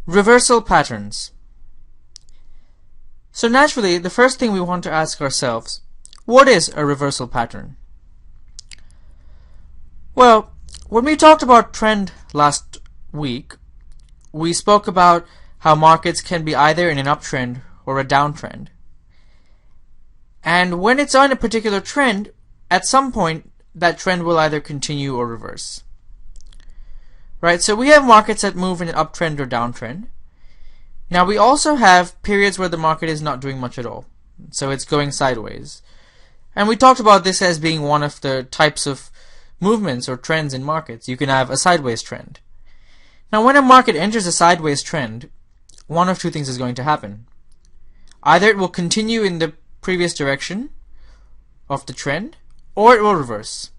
Reversal patterns. So naturally, the first thing we want to ask ourselves, what is a reversal pattern? Well, when we talked about trend last week, we spoke about how markets can be either in an uptrend or a downtrend. And when it's on a particular trend, at some point, that trend will either continue or reverse. Right, so we have markets that move in an uptrend or downtrend. Now we also have periods where the market is not doing much at all, so it's going sideways. And we talked about this as being one of the types of movements or trends in markets. You can have a sideways trend. Now when a market enters a sideways trend, one of two things is going to happen. Either it will continue in the previous direction of the trend, or it will reverse.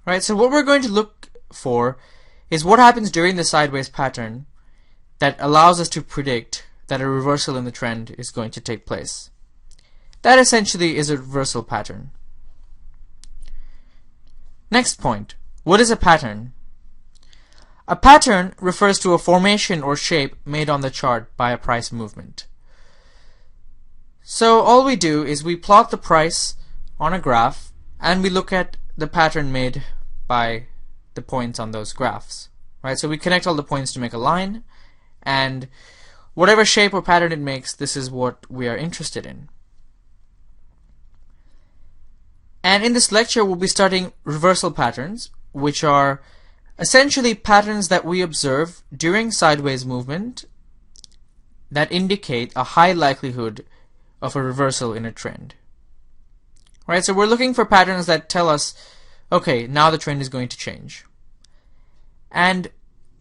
Right, so what we're going to look for is what happens during the sideways pattern that allows us to predict that a reversal in the trend is going to take place. That essentially is a reversal pattern. Next point, what is a pattern? A pattern refers to a formation or shape made on the chart by a price movement. So all we do is we plot the price on a graph and we look at the pattern made by the points on those graphs. Right? So we connect all the points to make a line, and whatever shape or pattern it makes, this is what we are interested in. And in this lecture we'll be studying reversal patterns, which are essentially patterns that we observe during sideways movement that indicate a high likelihood of a reversal in a trend. Right? So we're looking for patterns that tell us, okay, now the trend is going to change. And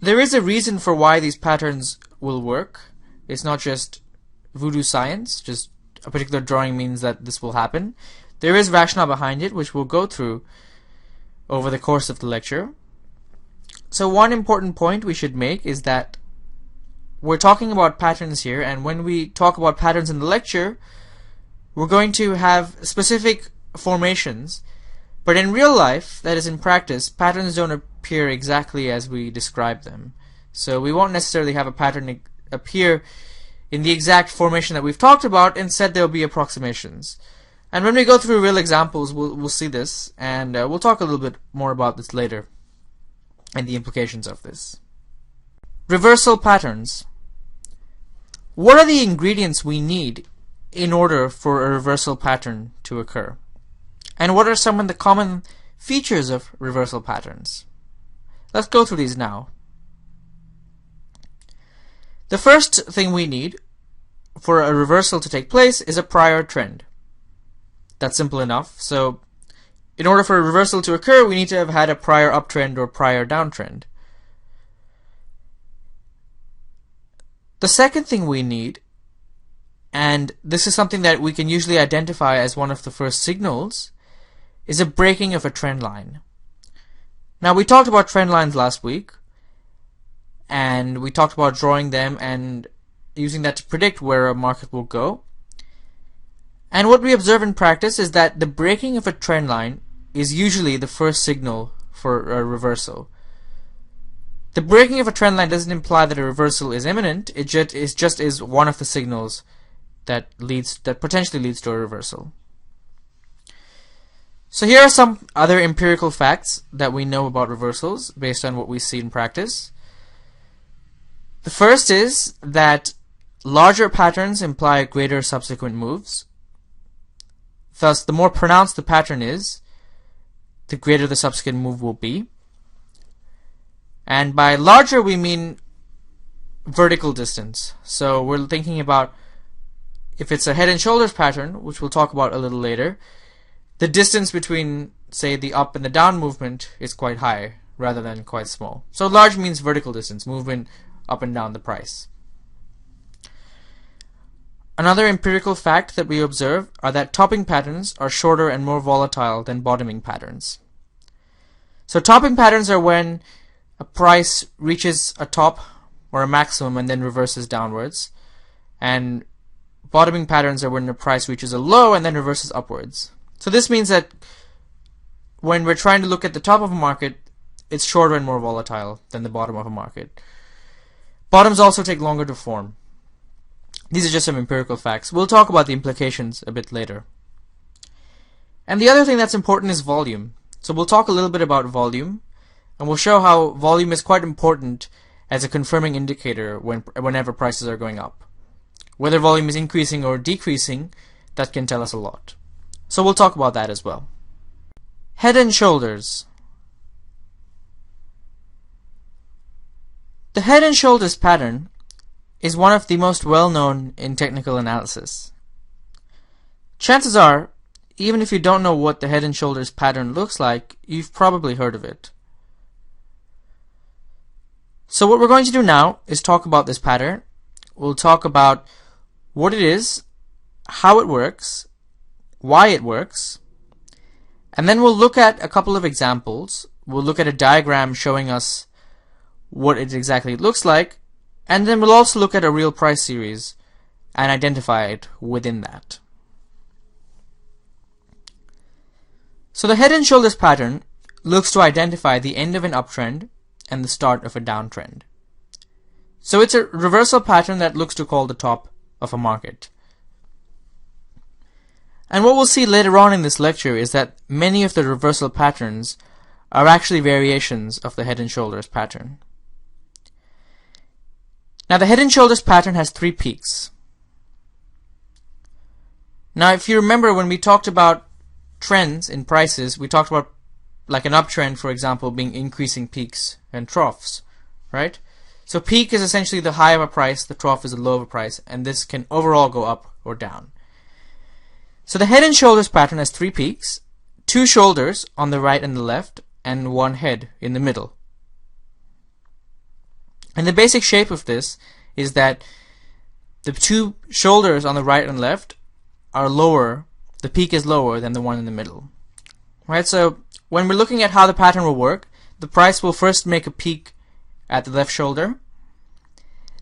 there is a reason for why these patterns will work. It's not just voodoo science, just a particular drawing means that this will happen. There is rationale behind it, which we'll go through over the course of the lecture. So one important point we should make is that we're talking about patterns here, and when we talk about patterns in the lecture, we're going to have specific formations. But in real life, that is in practice, patterns don't appear exactly as we describe them. So we won't necessarily have a pattern appear in the exact formation that we've talked about. Instead, there will be approximations. And when we go through real examples, we'll see this, and we'll talk a little bit more about this later and the implications of this. Reversal patterns. What are the ingredients we need in order for a reversal pattern to occur? And what are some of the common features of reversal patterns? Let's go through these now. The first thing we need for a reversal to take place is a prior trend. That's simple enough. So in order for a reversal to occur, we need to have had a prior uptrend or prior downtrend. The second thing we need, and this is something that we can usually identify as one of the first signals, is a breaking of a trend line. Now we talked about trend lines last week, and we talked about drawing them and using that to predict where a market will go. And what we observe in practice is that the breaking of a trend line is usually the first signal for a reversal. The breaking of a trend line doesn't imply that a reversal is imminent. It just is one of the signals that potentially leads to a reversal. So here are some other empirical facts that we know about reversals based on what we see in practice. The first is that larger patterns imply greater subsequent moves. Thus, the more pronounced the pattern is, the greater the subsequent move will be. And by larger, we mean vertical distance. So we're thinking about if it's a head and shoulders pattern, which we'll talk about a little later, the distance between, say, the up and the down movement is quite high rather than quite small. So large means vertical distance, movement up and down the price. Another empirical fact that we observe are that topping patterns are shorter and more volatile than bottoming patterns. So topping patterns are when a price reaches a top or a maximum and then reverses downwards, and bottoming patterns are when the price reaches a low and then reverses upwards. So this means that when we're trying to look at the top of a market, it's shorter and more volatile than the bottom of a market. Bottoms also take longer to form. These are just some empirical facts. We'll talk about the implications a bit later. And the other thing that's important is volume. So we'll talk a little bit about volume, and we'll show how volume is quite important as a confirming indicator whenever prices are going up. Whether volume is increasing or decreasing, that can tell us a lot. So we'll talk about that as well. Head and shoulders. The head and shoulders pattern is one of the most well-known in technical analysis. Chances are, even if you don't know what the head and shoulders pattern looks like, you've probably heard of it. So what we're going to do now is talk about this pattern. We'll talk about what it is, how it works, why it works, and then we'll look at a couple of examples. We'll look at a diagram showing us what it exactly looks like, and then we'll also look at a real price series and identify it within that. So the head and shoulders pattern looks to identify the end of an uptrend and the start of a downtrend. So it's a reversal pattern that looks to call the top of a market. And what we'll see later on in this lecture is that many of the reversal patterns are actually variations of the head and shoulders pattern. Now the head and shoulders pattern has 3 peaks. Now if you remember when we talked about trends in prices, we talked about like an uptrend, for example, being increasing peaks and troughs, right? So peak is essentially the high of a price, the trough is the low of a price, and this can overall go up or down. So the head and shoulders pattern has 3 peaks, 2 shoulders on the right and the left, and 1 head in the middle. And the basic shape of this is that the 2 shoulders on the right and left are lower, the peak is lower than the one in the middle. Right? So when we're looking at how the pattern will work, the price will first make a peak at the left shoulder,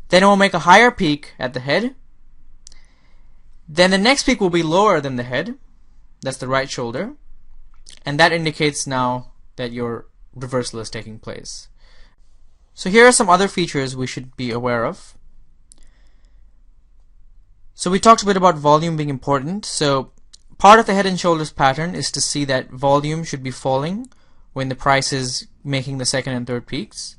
then it will make a higher peak at the head, then the next peak will be lower than the head, that's the right shoulder, and that indicates now that your reversal is taking place. So here are some other features we should be aware of. So we talked a bit about volume being important. So part of the head and shoulders pattern is to see that volume should be falling when the price is making the second and third peaks.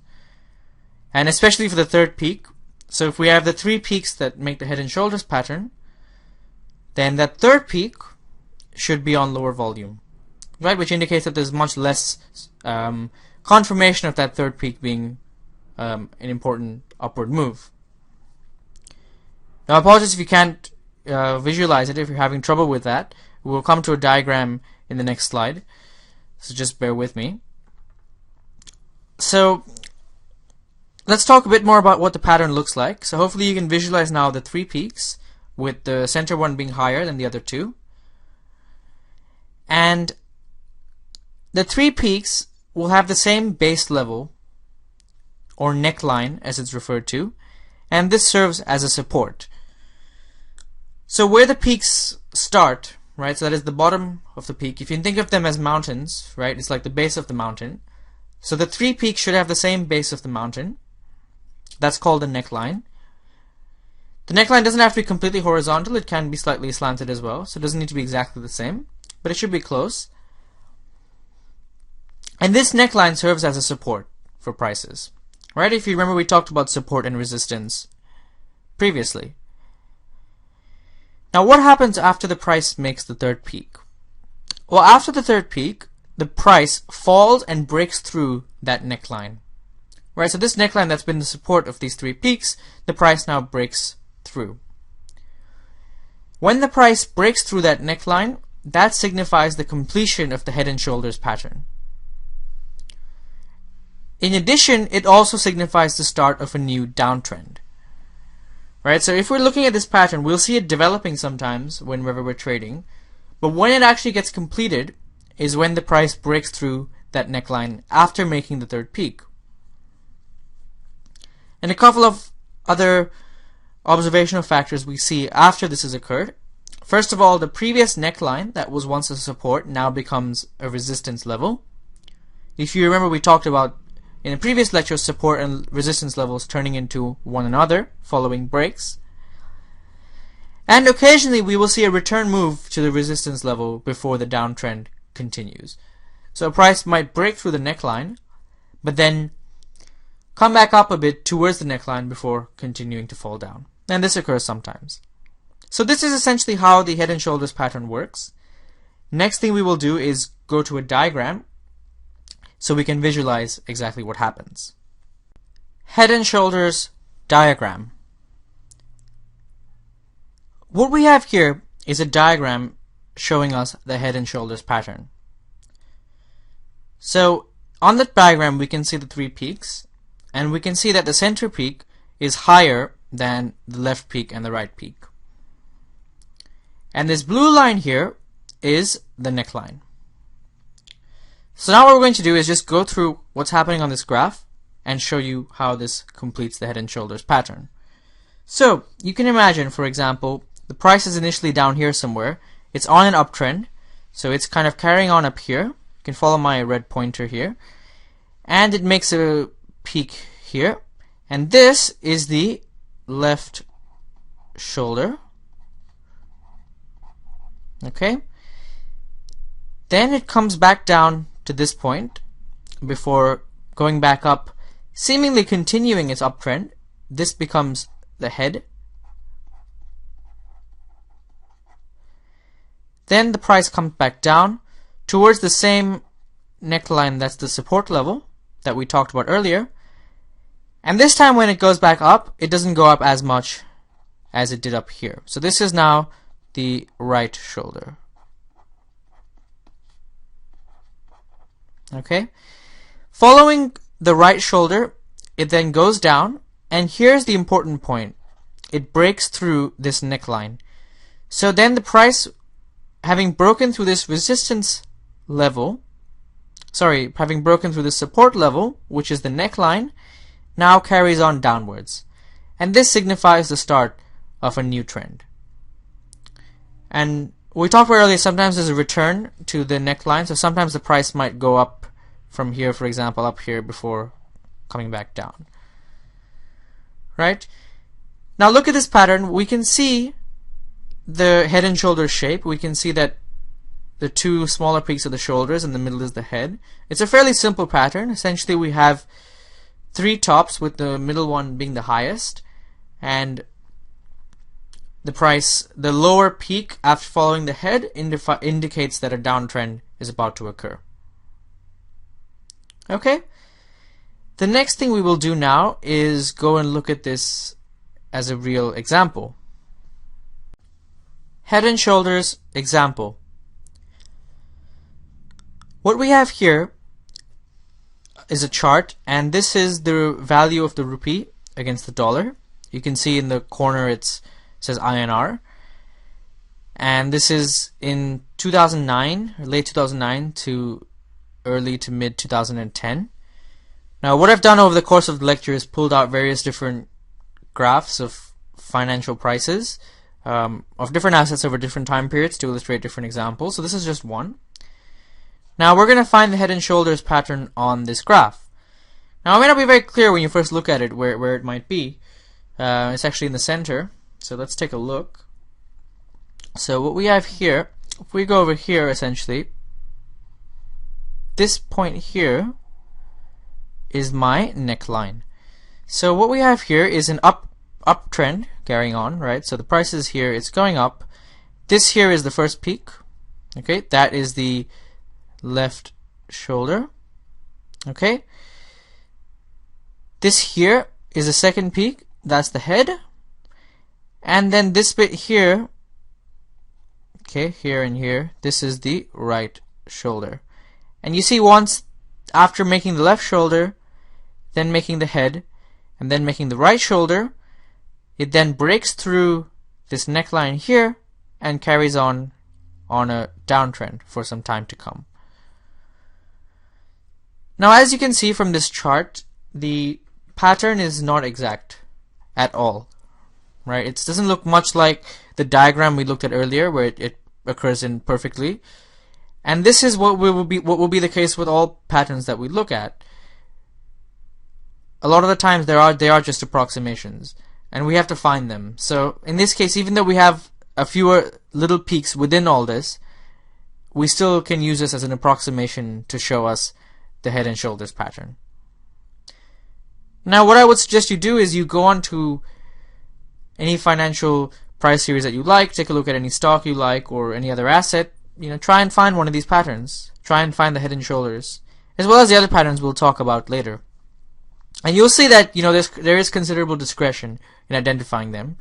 And especially for the third peak. So if we have the 3 peaks that make the head and shoulders pattern, then that third peak should be on lower volume, right? Which indicates that there's much less confirmation of that third peak being an important upward move. Now, apologies if you can't visualize it, if you're having trouble with that. We'll come to a diagram in the next slide, so just bear with me. So let's talk a bit more about what the pattern looks like. So hopefully you can visualize now the 3 peaks, with the center one being higher than the other 2. And the 3 peaks will have the same base level, or neckline as it's referred to, and this serves as a support. So where the peaks start, right, so that is the bottom of the peak, if you think of them as mountains, right, it's like the base of the mountain. So the 3 peaks should have the same base of the mountain. That's called the neckline. The neckline doesn't have to be completely horizontal, it can be slightly slanted as well, so it doesn't need to be exactly the same, but it should be close. And this neckline serves as a support for prices. Right? If you remember, we talked about support and resistance previously. Now what happens after the price makes the third peak? Well, after the third peak, the price falls and breaks through that neckline. Right? So this neckline that's been the support of these 3 peaks, the price now breaks through. When the price breaks through that neckline, that signifies the completion of the head and shoulders pattern. In addition, it also signifies the start of a new downtrend. Right? So if we're looking at this pattern, we'll see it developing sometimes whenever we're trading, but when it actually gets completed is when the price breaks through that neckline after making the third peak. And a couple of other observational factors we see after this has occurred. First of all, the previous neckline that was once a support now becomes a resistance level. If you remember, we talked about in the previous lecture support and resistance levels turning into one another following breaks. And occasionally we will see a return move to the resistance level before the downtrend continues. So a price might break through the neckline, but then come back up a bit towards the neckline before continuing to fall down. And this occurs sometimes. So this is essentially how the head and shoulders pattern works. Next thing we will do is go to a diagram so we can visualize exactly what happens. Head and shoulders diagram. What we have here is a diagram showing us the head and shoulders pattern. So on the diagram we can see the three peaks, and we can see that the center peak is higher than the left peak and the right peak. And this blue line here is the neckline. So now what we're going to do is just go through what's happening on this graph and show you how this completes the head and shoulders pattern. So you can imagine, for example, the price is initially down here somewhere. It's on an uptrend, so it's kind of carrying on up here. You can follow my red pointer here. And it makes a peak here. And this is the left shoulder. Okay. Then it comes back down to this point before going back up, seemingly continuing its uptrend. This becomes the head. Then the price comes back down towards the same neckline that's the support level that we talked about earlier. And this time when it goes back up, it doesn't go up as much as it did up here. So this is now the right shoulder. Okay. Following the right shoulder, it then goes down, and here's the important point. It breaks through this neckline. So then the price, having broken through this resistance level, having broken through the support level, which is the neckline, now carries on downwards. And this signifies the start of a new trend. And we talked about earlier, sometimes there's a return to the neckline, so sometimes the price might go up from here, for example, up here before coming back down. Right? Now look at this pattern. We can see the head and shoulders shape. We can see that the two smaller peaks are the shoulders and the middle is the head. It's a fairly simple pattern. Essentially we have three tops with the middle one being the highest, and the lower peak after following the head indicates that a downtrend is about to occur. Okay? The next thing we will do now is go and look at this as a real example. Head and shoulders example. What we have here is a chart, and this is the value of the rupee against the dollar. You can see in the corner it says INR, and this is in 2009, late 2009 to early to mid 2010. Now what I've done over the course of the lecture is pulled out various different graphs of financial prices of different assets over different time periods to illustrate different examples. So this is just one. Now we're going to find the head and shoulders pattern on this graph. Now it may not be very clear when you first look at it where it might be. It's actually in the center. So let's take a look. So what we have here, if we go over here, essentially, this point here is my neckline. So what we have here is an uptrend carrying on, right? So the price is here, it's going up. This here is the first peak. Okay, that is the left shoulder. Okay, this here is the second peak, that's the head. And then this bit here, okay, here and here, this is the right shoulder. And you see, once after making the left shoulder, then making the head, and then making the right shoulder, it then breaks through this neckline here and carries on a downtrend for some time to come. Now as you can see from this chart, the pattern is not exact at all. Right? It doesn't look much like the diagram we looked at earlier where it occurs in perfectly. And this is what will be the case with all patterns that we look at. A lot of the times they are just approximations, and we have to find them. So in this case, even though we have a fewer little peaks within all this, we still can use this as an approximation to show us the head and shoulders pattern. Now what I would suggest you do is you go on to any financial price series that you like, take a look at any stock you like or any other asset, try and find one of these patterns. Try and find the head and shoulders, as well as the other patterns we'll talk about later. And you'll see that there is considerable discretion in identifying them,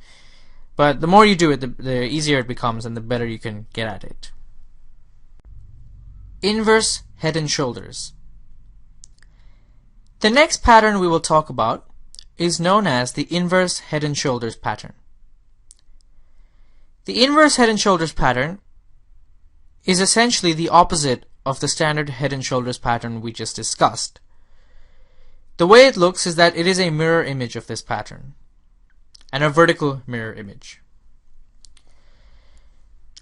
but the more you do it, the easier it becomes and the better you can get at it. Inverse head and shoulders. The next pattern we will talk about is known as the inverse head and shoulders pattern. The inverse head and shoulders pattern is essentially the opposite of the standard head and shoulders pattern we just discussed. The way it looks is that it is a mirror image of this pattern, and a vertical mirror image.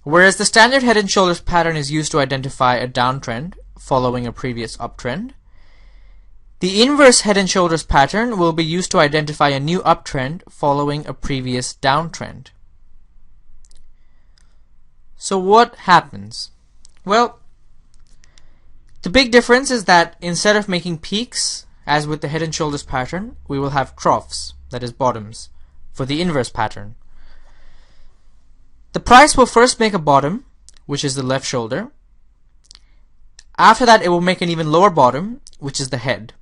Whereas the standard head and shoulders pattern is used to identify a downtrend following a previous uptrend, the inverse head and shoulders pattern will be used to identify a new uptrend following a previous downtrend. So what happens? Well, the big difference is that instead of making peaks, as with the head and shoulders pattern, we will have troughs, that is bottoms, for the inverse pattern. The price will first make a bottom, which is the left shoulder. After that, it will make an even lower bottom, which is the head.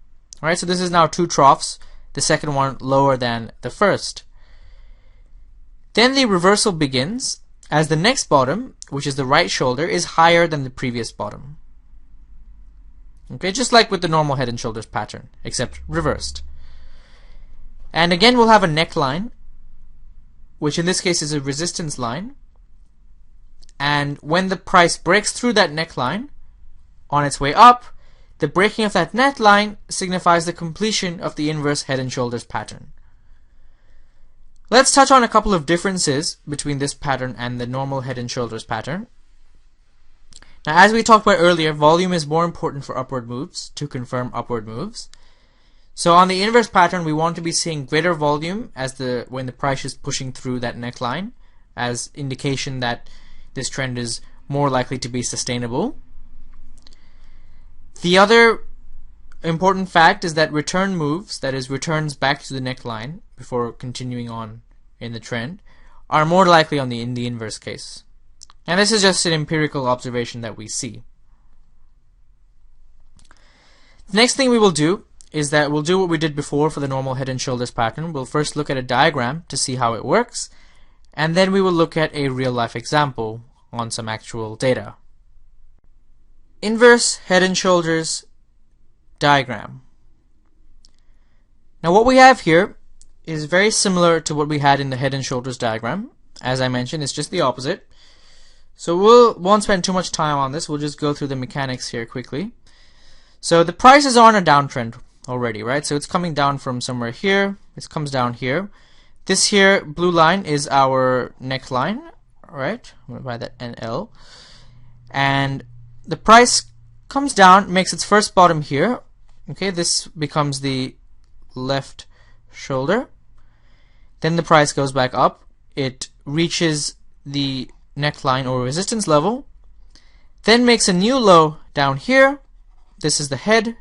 Alright, so this is now two troughs, the second one lower than the first. Then the reversal begins, as the next bottom, which is the right shoulder, is higher than the previous bottom. Okay, just like with the normal head and shoulders pattern, except reversed. And again, we'll have a neckline, which in this case is a resistance line. And when the price breaks through that neckline on its way up, the breaking of that neckline signifies the completion of the inverse head and shoulders pattern. Let's touch on a couple of differences between this pattern and the normal head and shoulders pattern. Now, as we talked about earlier, volume is more important for upward moves to confirm upward moves. So on the inverse pattern, we want to be seeing greater volume when the price is pushing through that neckline, as indication that this trend is more likely to be sustainable. The other important fact is that return moves, that is returns back to the neckline before continuing on in the trend, are more likely in the inverse case. And this is just an empirical observation that we see. The next thing we will do is that we'll do what we did before for the normal head and shoulders pattern. We'll first look at a diagram to see how it works, and then we will look at a real-life example on some actual data. Inverse head and shoulders diagram. Now what we have here is very similar to what we had in the head and shoulders diagram. As I mentioned, it's just the opposite. So we won't spend too much time on this. We'll just go through the mechanics here quickly. So the price is on a downtrend already, right? So it's coming down from somewhere here. It comes down here. This here blue line is our neckline, right? I'm going to write that NL. And the price comes down, makes its first bottom here. Okay, this becomes the left shoulder. Then the price goes back up. It reaches the neckline or resistance level, then makes a new low down here. This is the head,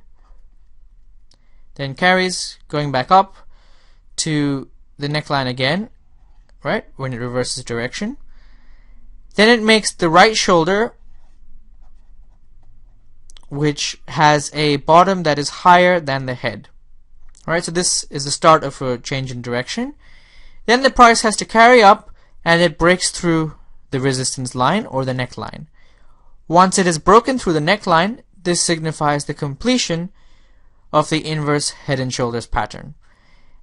then carries going back up to the neckline again, right, when it reverses direction. Then it makes the right shoulder, which has a bottom that is higher than the head. Alright, so this is the start of a change in direction. Then the price has to carry up and it breaks through the resistance line or the neckline. Once it is broken through the neckline, this signifies the completion of the inverse head and shoulders pattern.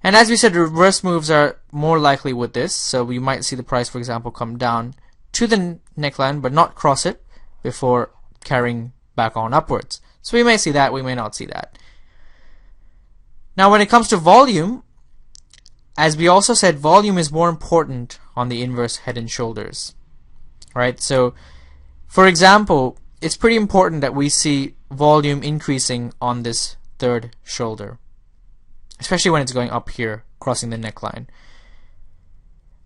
And as we said, reverse moves are more likely with this, so we might see the price, for example, come down to the neckline but not cross it before carrying back on upwards. So we may see that, we may not see that. Now when it comes to volume, as we also said, volume is more important on the inverse head and shoulders. Right? So, for example, it's pretty important that we see volume increasing on this third shoulder, especially when it's going up here, crossing the neckline.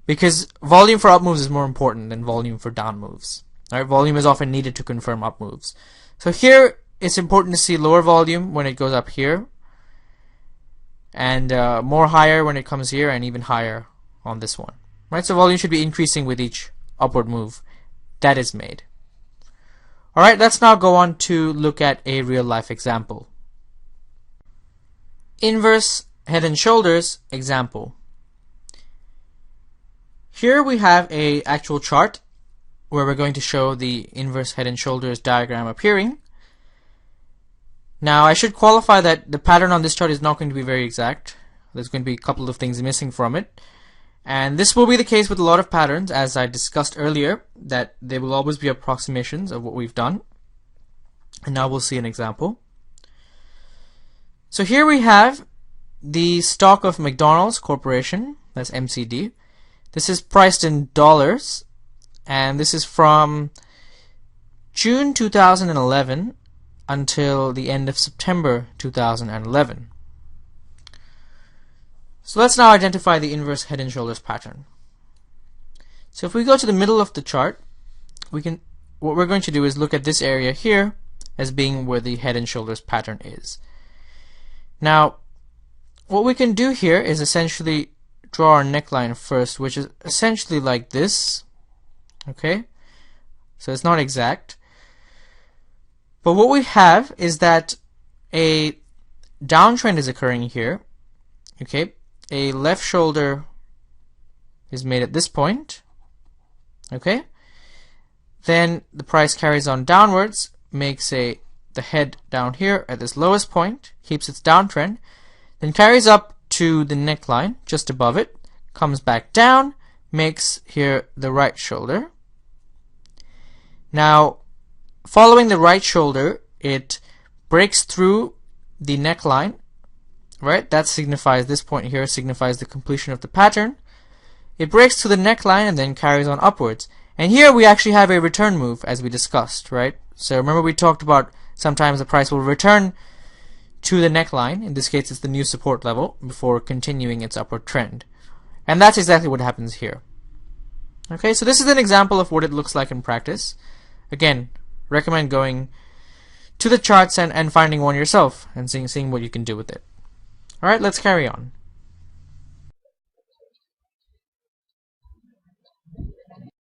Because volume for up moves is more important than volume for down moves. Right? Volume is often needed to confirm up moves. So here, it's important to see lower volume when it goes up here, and more higher when it comes here, and even higher on this one. Right? So volume should be increasing with each upward move that is made. Alright, let's now go on to look at a real-life example. Inverse head and shoulders example. Here we have a actual chart where we're going to show the inverse head and shoulders diagram appearing. Now I should qualify that the pattern on this chart is not going to be very exact. There's going to be a couple of things missing from it. And this will be the case with a lot of patterns, as I discussed earlier, that there will always be approximations of what we've done. And now we'll see an example. So here we have the stock of McDonald's Corporation, that's MCD. This is priced in dollars, and this is from June 2011 until the end of September 2011. So let's now identify the inverse head and shoulders pattern. So if we go to the middle of the chart, what we're going to do is look at this area here as being where the head and shoulders pattern is. Now, what we can do here is essentially draw our neckline first, which is essentially like this. Okay? So it's not exact. But what we have is that a downtrend is occurring here. Okay? A left shoulder is made at this point. Okay? Then the price carries on downwards, makes the head down here at this lowest point, keeps its downtrend, then carries up to the neckline just above it, comes back down, makes here the right shoulder. Now, following the right shoulder, it breaks through the neckline. Right, that signifies, this point here signifies the completion of the pattern. It breaks to the neckline and then carries on upwards. And here we actually have a return move, as we discussed, right? So remember we talked about sometimes the price will return to the neckline. In this case, it's the new support level before continuing its upward trend. And that's exactly what happens here. Okay, so this is an example of what it looks like in practice. Again, recommend going to the charts and finding one yourself and seeing what you can do with it. Alright, let's carry on.